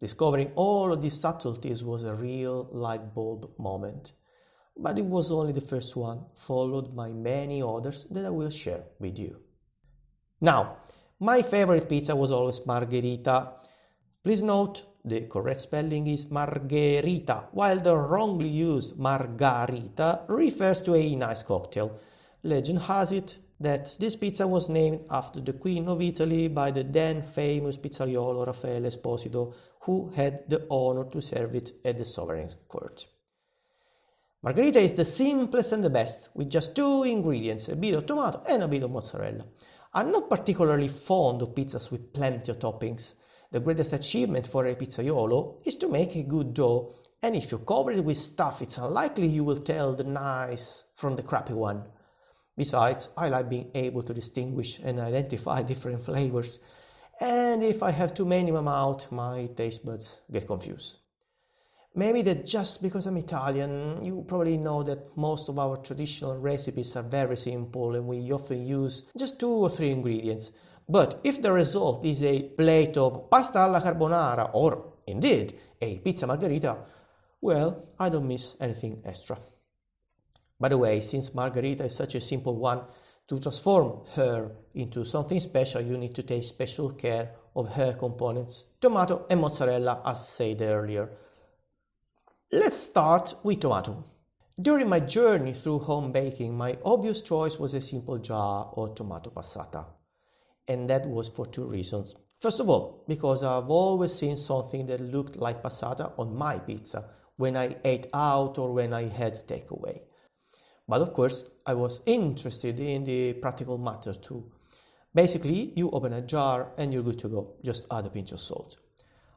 Discovering all of these subtleties was a real light bulb moment. But it was only the first one, followed by many others that I will share with you. Now, my favorite pizza was always margherita. Please note, the correct spelling is margherita, while the wrongly used margarita refers to a nice cocktail. Legend has it that this pizza was named after the Queen of Italy by the then famous pizzaiolo Raffaele Esposito, who had the honor to serve it at the sovereign's court. Margherita is the simplest and the best, with just 2 ingredients, a bit of tomato and a bit of mozzarella. I'm not particularly fond of pizzas with plenty of toppings. The greatest achievement for a pizzaiolo is to make a good dough, and if you cover it with stuff, it's unlikely you will tell the nice from the crappy one. Besides, I like being able to distinguish and identify different flavors, and if I have too many in my mouth, my taste buds get confused. Maybe that just because I'm Italian, you probably know that most of our traditional recipes are very simple and we often use just 2 or 3 ingredients. But if the result is a plate of pasta alla carbonara or, indeed, a pizza margherita, well, I don't miss anything extra. By the way, since margherita is such a simple one, to transform her into something special, you need to take special care of her components, tomato and mozzarella, as said earlier. Let's start with tomato. During my journey through home baking, my obvious choice was a simple jar of tomato passata. And that was for 2 reasons. First of all, because I've always seen something that looked like passata on my pizza when I ate out or when I had takeaway. But of course, I was interested in the practical matter too. Basically, you open a jar and you're good to go, just add a pinch of salt.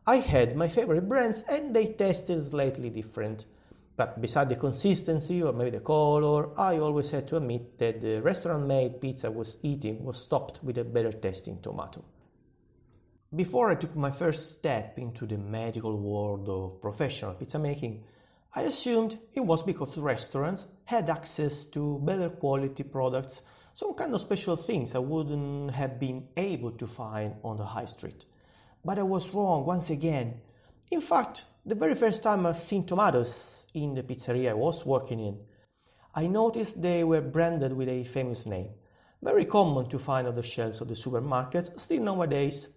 I had my favorite brands and they tasted slightly different. But beside the consistency or maybe the color, I always had to admit that the restaurant-made pizza I was eating was topped with a better tasting tomato. Before I took my first step into the magical world of professional pizza making, I assumed it was because restaurants had access to better quality products, some kind of special things I wouldn't have been able to find on the high street. But I was wrong once again. In fact, the very first time I've seen tomatoes in the pizzeria I was working in, I noticed they were branded with a famous name. Very common to find on the shelves of the supermarkets still nowadays.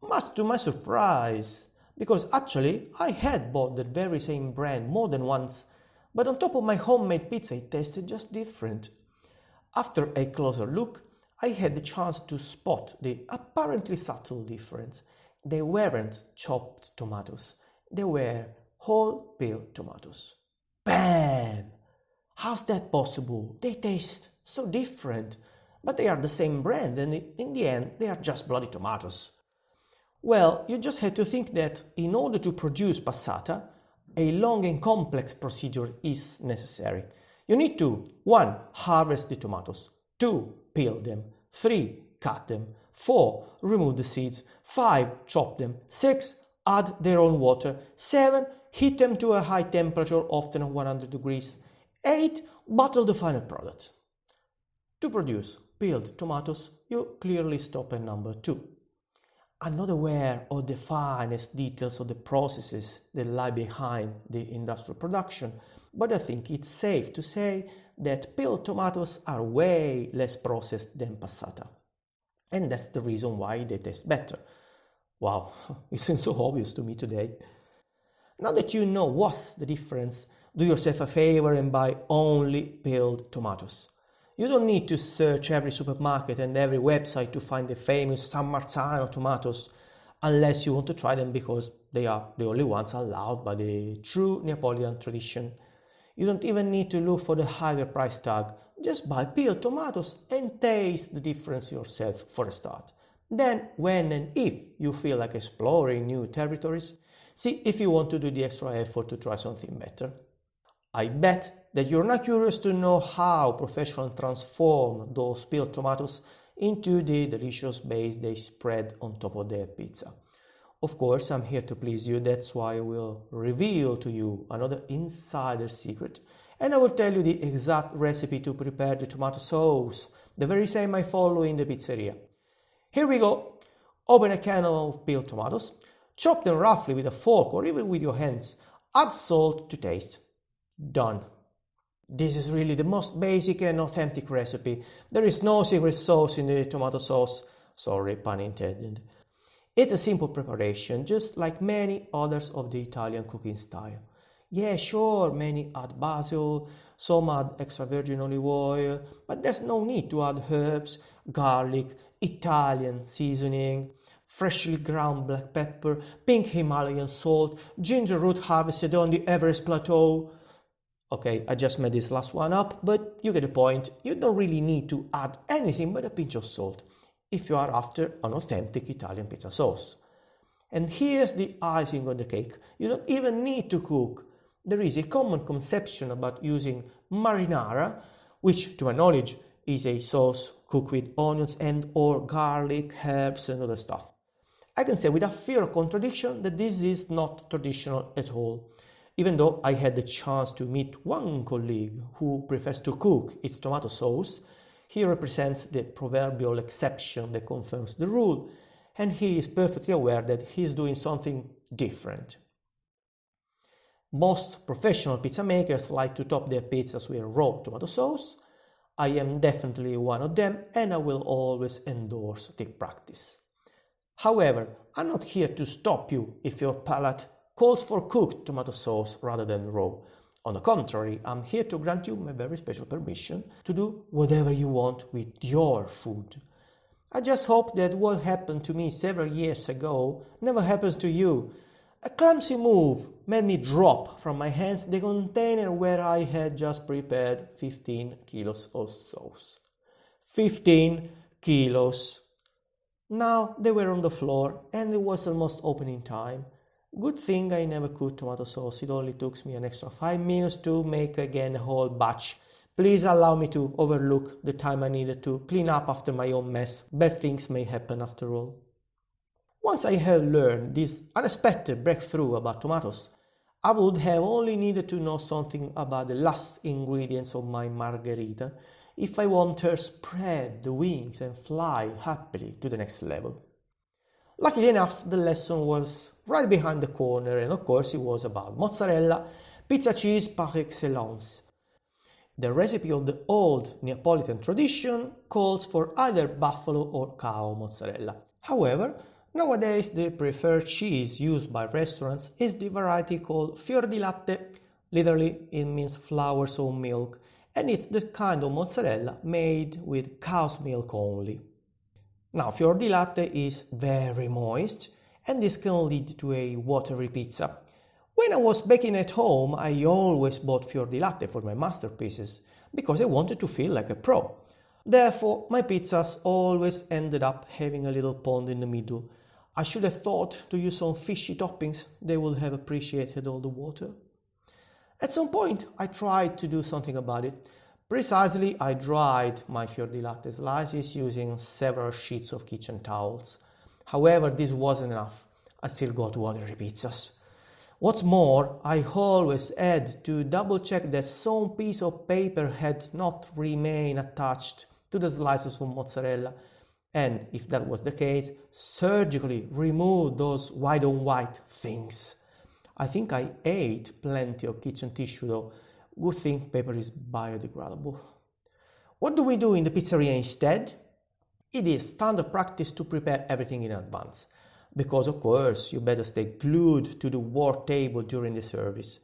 Much to my surprise, because actually I had bought that very same brand more than once, but on top of my homemade pizza it tasted just different. After a closer look, I had the chance to spot the apparently subtle difference. They weren't chopped tomatoes, they were whole peeled tomatoes. Bam! How's that possible? They taste so different, but they are the same brand and in the end they are just bloody tomatoes. Well, you just had to think that in order to produce passata, a long and complex procedure is necessary. You need to 1. Harvest the tomatoes, 2. Peel them, 3. Cut them, 4. Remove the seeds, 5. Chop them, 6. Add their own water, 7. Heat them to a high temperature, often 100 degrees, 8. Bottle the final product. To produce peeled tomatoes, you clearly stop at number 2. I'm not aware of the finest details of the processes that lie behind the industrial production, but I think it's safe to say that peeled tomatoes are way less processed than passata. And that's the reason why they taste better. Wow, it seems so obvious to me today. Now that you know what's the difference, do yourself a favor and buy only peeled tomatoes. You don't need to search every supermarket and every website to find the famous San Marzano tomatoes, unless you want to try them because they are the only ones allowed by the true Neapolitan tradition. You don't even need to look for the higher price tag. Just buy peeled tomatoes and taste the difference yourself for a start. Then, when and if you feel like exploring new territories, see if you want to do the extra effort to try something better. I bet that you're not curious to know how professionals transform those peeled tomatoes into the delicious base they spread on top of their pizza. Of course, I'm here to please you, that's why I will reveal to you another insider secret, and I will tell you the exact recipe to prepare the tomato sauce, the very same I follow in the pizzeria. Here we go. Open a can of peeled tomatoes, Chop them roughly with a fork or even with your hands. Add salt to taste. Done. This is really the most basic and authentic recipe. There is no secret sauce in the tomato sauce. Sorry, pun intended. It's a simple preparation, just like many others of the Italian cooking style. Yeah, sure, many add basil, some add extra virgin olive oil, but there's no need to add herbs, garlic, Italian seasoning, freshly ground black pepper, pink Himalayan salt, ginger root harvested on the Everest Plateau. Okay, I just made this last one up, but you get the point. You don't really need to add anything but a pinch of salt if you are after an authentic Italian pizza sauce. And here's the icing on the cake. You don't even need to cook. There is a common conception about using marinara, which to my knowledge is a sauce cooked with onions and or garlic, herbs and other stuff. I can say without fear of contradiction that this is not traditional at all. Even though I had the chance to meet one colleague who prefers to cook its tomato sauce, he represents the proverbial exception that confirms the rule, and he is perfectly aware that he is doing something different. Most professional pizza makers like to top their pizzas with raw tomato sauce. I am definitely one of them, and I will always endorse the practice. However, I'm not here to stop you if your palate calls for cooked tomato sauce rather than raw. On the contrary, I'm here to grant you my very special permission to do whatever you want with your food. I just hope that what happened to me several years ago never happens to you. A clumsy move made me drop from my hands the container where I had just prepared 15 kilos of sauce. 15 kilos. Now they were on the floor and it was almost opening time. Good thing I never cooked tomato sauce. It only took me an extra 5 minutes to make again a whole batch. Please allow me to overlook the time I needed to clean up after my own mess. Bad things may happen after all. Once I have learned this unexpected breakthrough about tomatoes, I would have only needed to know something about the last ingredients of my margherita if I want to spread the wings and fly happily to the next level. Luckily enough, the lesson was right behind the corner, and of course it was about mozzarella, pizza cheese par excellence. The recipe of the old Neapolitan tradition calls for either buffalo or cow mozzarella. However, nowadays the preferred cheese used by restaurants is the variety called fior di latte. Literally, it means flowers of milk, and it's the kind of mozzarella made with cow's milk only. Now, fior di latte is very moist, and this can lead to a watery pizza. When I was baking at home, I always bought fior di latte for my masterpieces, because I wanted to feel like a pro. Therefore, my pizzas always ended up having a little pond in the middle. I should have thought to use some fishy toppings. They would have appreciated all the water. At some point, I tried to do something about it. Precisely, I dried my fior di latte slices using several sheets of kitchen towels. However, this wasn't enough. I still got watery pizzas. What's more, I always had to double check that some piece of paper had not remained attached to the slices of mozzarella, and if that was the case, surgically remove those white on white things. I think I ate plenty of kitchen tissue though. Good thing paper is biodegradable. What do we do in the pizzeria instead? It is standard practice to prepare everything in advance, because of course you better stay glued to the work table during the service.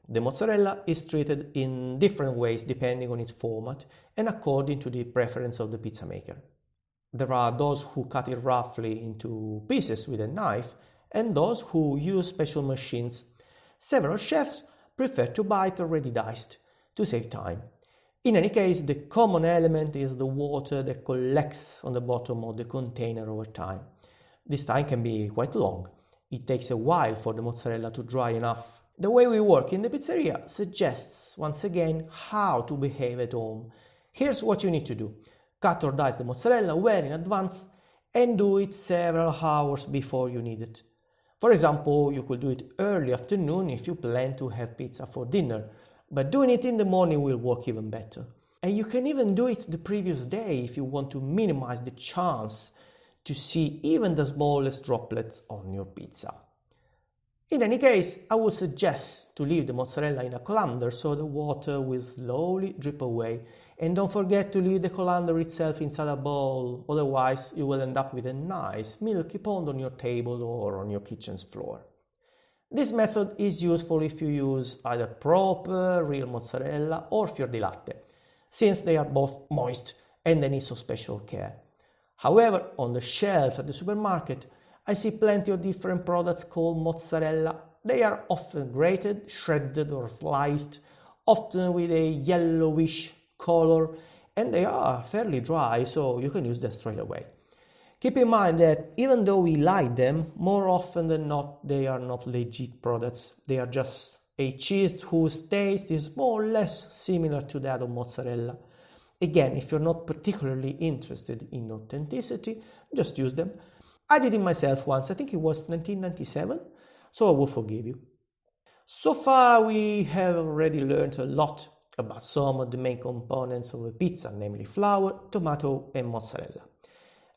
The mozzarella is treated in different ways depending on its format and according to the preference of the pizza maker. There are those who cut it roughly into pieces with a knife and those who use special machines. Several chefs prefer to buy it already diced to save time. In any case, the common element is the water that collects on the bottom of the container over time. This time can be quite long. It takes a while for the mozzarella to dry enough. The way we work in the pizzeria suggests once again how to behave at home. Here's what you need to do. Cut or dice the mozzarella well in advance and do it several hours before you need it. For example, you could do it early afternoon if you plan to have pizza for dinner, but doing it in the morning will work even better. And you can even do it the previous day if you want to minimize the chance to see even the smallest droplets on your pizza. In any case, I would suggest to leave the mozzarella in a colander so the water will slowly drip away, and don't forget to leave the colander itself inside a bowl, otherwise you will end up with a nice milky pond on your table or on your kitchen's floor. This method is useful if you use either proper, real mozzarella or fior di latte, since they are both moist and they need some special care. However, on the shelves at the supermarket, I see plenty of different products called mozzarella. They are often grated, shredded or sliced, often with a yellowish color, and they are fairly dry, so you can use them straight away. Keep in mind that even though we like them, more often than not, they are not legit products. They are just a cheese whose taste is more or less similar to that of mozzarella. Again, if you're not particularly interested in authenticity, just use them. I did it myself once, I think it was 1997, so I will forgive you. So far we have already learned a lot about some of the main components of a pizza, namely flour, tomato and mozzarella.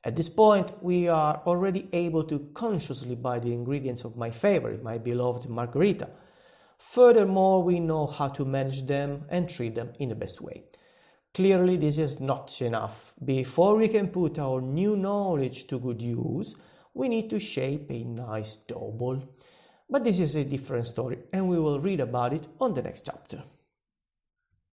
At this point, we are already able to consciously buy the ingredients of my favorite, my beloved margherita. Furthermore, we know how to manage them and treat them in the best way. Clearly, this is not enough. Before we can put our new knowledge to good use, we need to shape a nice dough ball. But this is a different story, and we will read about it on the next chapter.